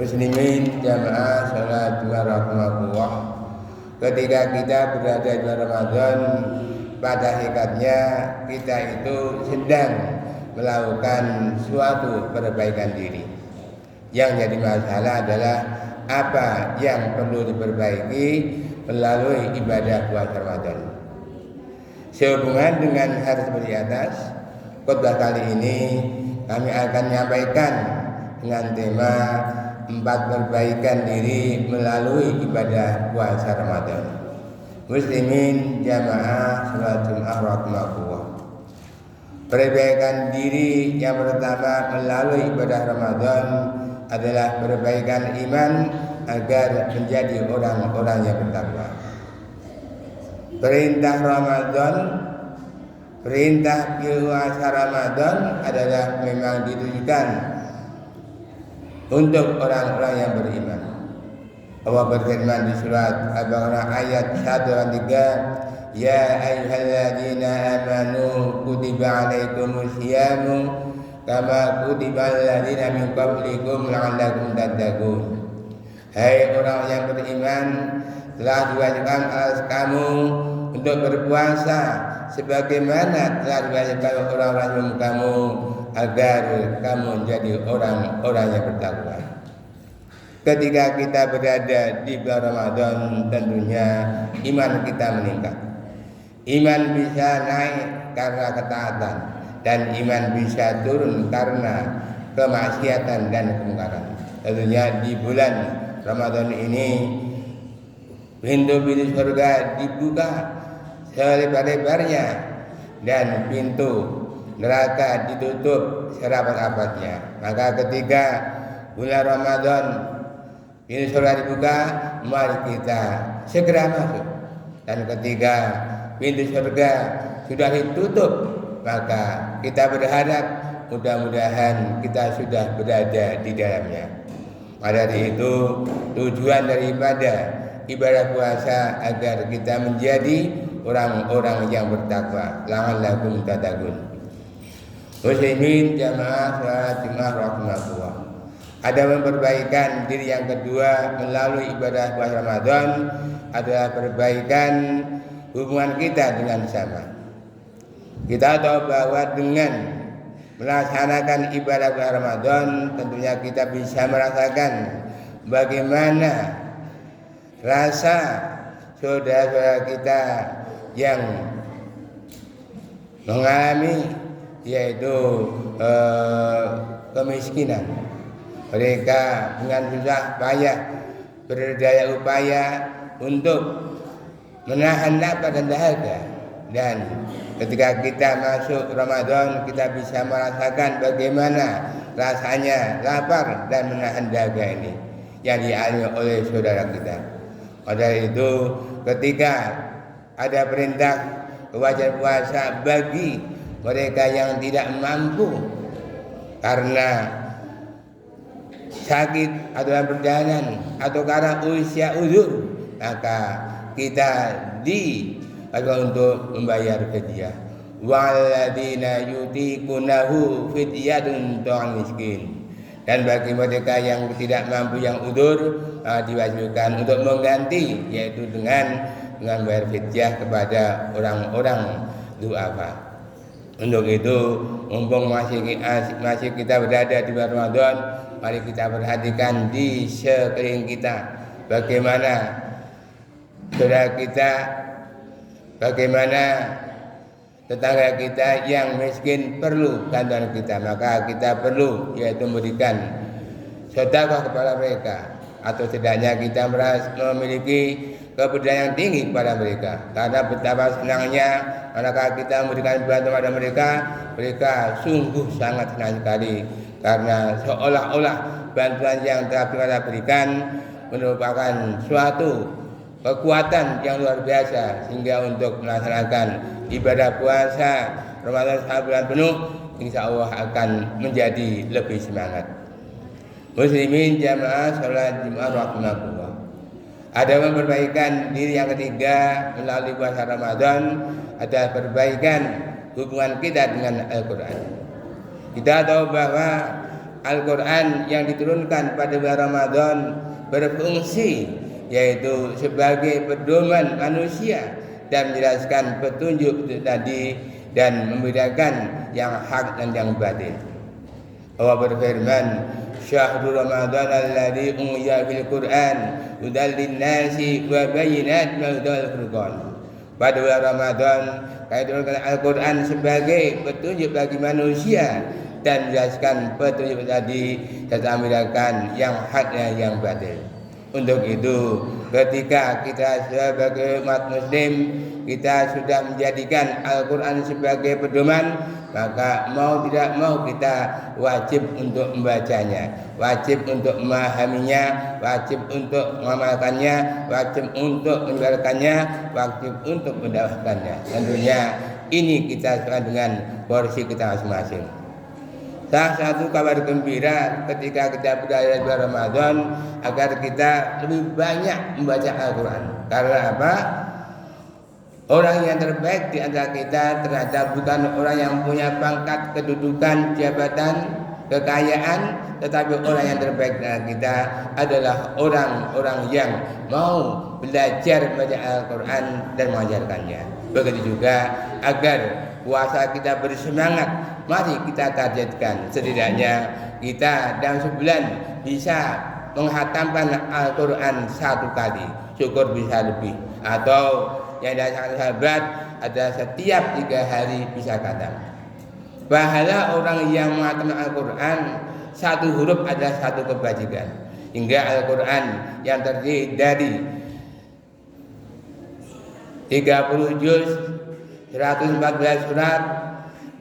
Muslimin jamaah salat warahmatullah. Ketika kita berada di Ramadan, pada hakikatnya kita itu sedang melakukan suatu perbaikan diri. Yang jadi masalah adalah apa yang perlu diperbaiki melalui ibadah puasa Ramadan. Sehubungan dengan hal seperti atas, khotbah kali ini kami akan menyampaikan dengan tema 4 perbaikan diri melalui ibadah puasa Ramadan. Muslimin jamaah salat Jumat rahmatullah. Perbaikan diri yang pertama melalui ibadah Ramadan adalah perbaikan iman agar menjadi orang-orang yang bertakwa. Perintah Ramadan, perintah puasa Ramadan adalah memang ditujukan untuk orang-orang yang beriman. Allah berfirman di surat Al-Baqarah ayat 103, Ya ayyuhalladzina amanu kutiba alaikumus syiyamu kama kutiba alladzina min qablikum la'allakum tattaqun. Hai orang yang beriman, telah diwajibkan atas kamu untuk berpuasa sebagaimana telah diwajibkan orang-orang sebelum kamu agar kamu menjadi orang-orang yang bertakwa. Ketika kita berada di bulan Ramadan, tentunya iman kita meningkat. Iman bisa naik karena ketaatan dan iman bisa turun karena kemaksiatan dan kemungkaran. Tentunya di bulan Ramadan ini pintu-pintu surga dibuka selebar-lebarnya dan pintu neraka ditutup serapat-rapatnya. Maka ketika bulan Ramadan pintu surga dibuka, mari kita segera masuk. Dan ketika pintu surga sudah ditutup, maka kita berharap mudah-mudahan kita sudah berada di dalamnya. Pada itu tujuan daripada ibadah puasa agar kita menjadi orang-orang yang bertakwa. La'allakum tattaqun. Muslimin jamaah salat Jumat rahmatullah. Ada memperbaikan diri yang kedua melalui ibadah puasa Ramadan adalah perbaikan hubungan kita dengan sesama. Kita tahu bahwa dengan melaksanakan ibadah puasa Ramadan tentunya kita bisa merasakan bagaimana rasa saudara-saudara kita yang mengalami yaitu kemiskinan. Mereka dengan susah payah berdaya upaya untuk menahan lapar dan dahaga. Dan ketika kita masuk Ramadan, kita bisa merasakan bagaimana rasanya lapar dan menahan dahaga ini yang dialami oleh saudara kita. Pada itu ketika ada perintah kewajiban puasa bagi mereka yang tidak mampu karena sakit atau dalam perjalanan atau karena usia uzur, maka kita diajak untuk membayar fidyah. Walladzina yutiqunahu fidyatun ta'am miskin. Dan bagi mereka yang tidak mampu yang uzur diwajibkan untuk mengganti yaitu dengan membayar fidyah kepada orang-orang du'afa. Untuk itu mumpung masih kita berada di bulan Ramadan, mari kita perhatikan di sekeliling kita bagaimana saudara kita, bagaimana tetangga kita yang miskin perlu bantuan kita. Maka kita perlu yaitu memberikan sedekah kepada mereka, atau setidaknya kita memiliki kepedulian yang tinggi kepada mereka. Karena betapa senangnya manakala kita memberikan bantuan kepada mereka, mereka sungguh sangat senang sekali. Karena seolah-olah bantuan yang telah kita berikan merupakan suatu kekuatan yang luar biasa, sehingga untuk melaksanakan ibadah puasa Ramadan 1 bulan penuh insya Allah akan menjadi lebih semangat. Muslimin jamaah salat Jumat rahmatullah. Ada memperbaikan diri yang ketiga melalui puasa Ramadan adalah perbaikan hubungan kita dengan Al-Quran. Kita tahu bahwa Al-Quran yang diturunkan pada bulan Ramadan berfungsi yaitu sebagai pedoman manusia dan menjelaskan petunjuk tadi dan membedakan yang hak dan yang batil. Allah berfirman, "Syahrul Ramadan alladzi unzila fil Qur'an hudal lin-nasi wa bayyinatin minal huda wal furqan." Pada bulan Ramadan, kami turunkan Al-Quran sebagai petunjuk bagi manusia dan menjelaskan petunjuk tadi serta membedakan yang hak dan yang batil. Untuk itu, ketika kita sebagai umat muslim kita sudah menjadikan Al-Quran sebagai pedoman, maka mau tidak mau kita wajib untuk membacanya, wajib untuk memahaminya, wajib untuk mengamalkannya, wajib untuk menyebarkannya, wajib untuk mendakwahkannya. Tentunya ini kita sesuai dengan porsi kita masing-masing. Salah satu kabar gembira ketika kita berada di bulan Ramadan agar kita lebih banyak membaca Al-Quran. Karena apa? Orang yang terbaik di antara kita ternyata bukan orang yang punya pangkat, kedudukan, jabatan, kekayaan, tetapi orang yang terbaik di antara kita adalah orang-orang yang mau belajar membaca Al-Quran dan mengajarkannya. Begitu juga agar puasa kita bersemangat, mari kita targetkan setidaknya kita dalam sebulan bisa menghatamkan Al-Quran 1 kali, syukur bisa lebih, atau yang dari sahabat ada setiap 3 hari bisa khatam. Pahala orang yang menghatamkan Al-Quran 1 huruf adalah 1 kebajikan. Hingga Al-Quran yang terdiri dari 30 juz, 114 surat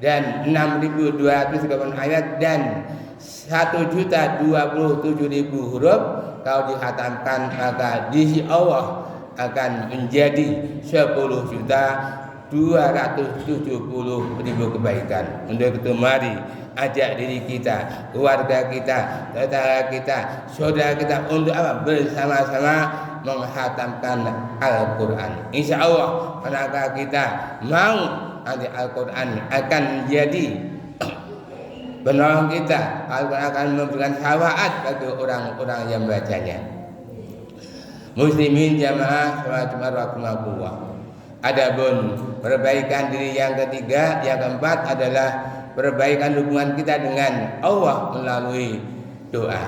dan 6.238 ayat dan 1.027.000 huruf, kalau dihatamkan maka di sisi Allah akan menjadi 10.270.000 kebaikan. Untuk itu mari ajak diri kita, keluarga kita, tetangga kita, saudara kita untuk apa? Bersama-sama menghatamkan Al-Quran. Insya Allah manakala kita mau, nanti Al-Quran akan menjadi penolong kita. Al-Quran akan memberikan syafaat bagi orang-orang yang membacanya. Muslimin jamaah sholat Jumat rahimakumullah. Adapun perbaikan diri yang ketiga, yang keempat adalah perbaikan hubungan kita dengan Allah melalui doa.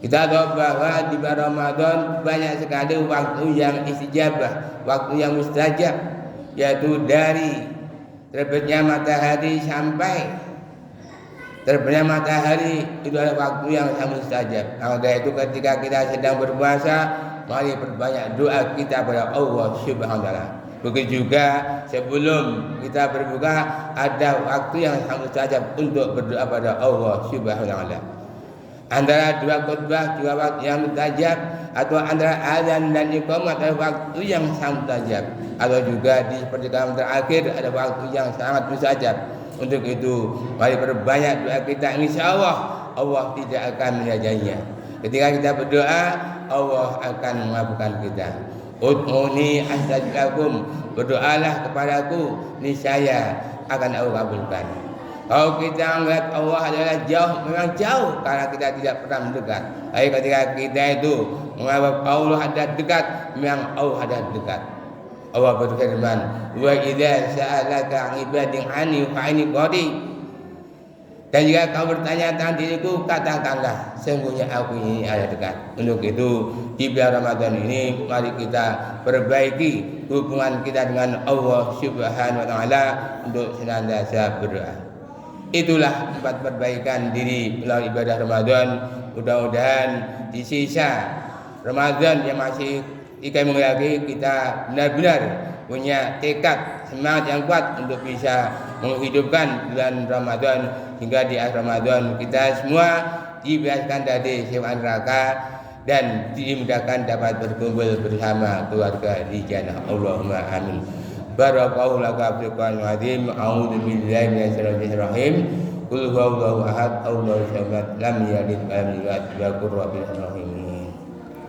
Kita tahu bahwa di bulan Ramadan banyak sekali waktu yang istijabah, waktu yang mustajab, yaitu dari terbitnya matahari sampai terbitnya matahari, itu adalah waktu yang sangat mustajab. Maka itu ketika kita sedang berpuasa, mari perbanyak doa kita kepada Allah Subhanahu wa taala. Begitu juga sebelum kita berbuka ada waktu yang sangat mustajab untuk berdoa pada Allah Subhanahu wa taala. Antara dua khutbah juga waktu yang mustajab, atau antara azan dan iqamah ada waktu yang sangat mustajab, atau juga di sepertiga terakhir ada waktu yang sangat mustajab. Untuk itu mari perbanyak doa kita, insya Allah Allah tidak akan menjajahnya. Ketika kita berdoa, Allah akan mengabulkan kita. Ud'uni astajib lakum, berdoalah kepadaku, niscaya akan aku kabulkan. Kalau kita melihat Allah adalah jauh, memang jauh karena kita tidak pernah mendekat. Tapi ketika kita itu menganggap Allah ada dekat, memang Allah ada dekat. Allah berfirman, "Wa idza sa'alaka 'ibadi 'anni fa inni qarib." Dan jika kau bertanya tentang diriku, katakanlah sesungguhnya aku ini ada dekat. Untuk itu di bulan Ramadan ini mari kita perbaiki hubungan kita dengan Allah Subhanahu wa taala untuk senantiasa berdoa. Itulah 4 perbaikan diri melalui ibadah Ramadan. Mudah-mudahan di sisa Ramadan yang masih 3 minggu lagi kita benar-benar punya tekad, semangat yang kuat untuk bisa menghidupkan bulan Ramadan hingga di akhir Ramadan kita semua dibebaskan dari siksa neraka dan dimudahkan dapat berkumpul bersama keluarga di jannah. Allahumma amin. Barakallahu laka fil Qur'anil azim. A'udzu billahi minasyaitonir rajim. Qul huwallahu ahad, Allahu samad, lam yalid wa lam yulad wa lam yakul lahu kufuwan ahad.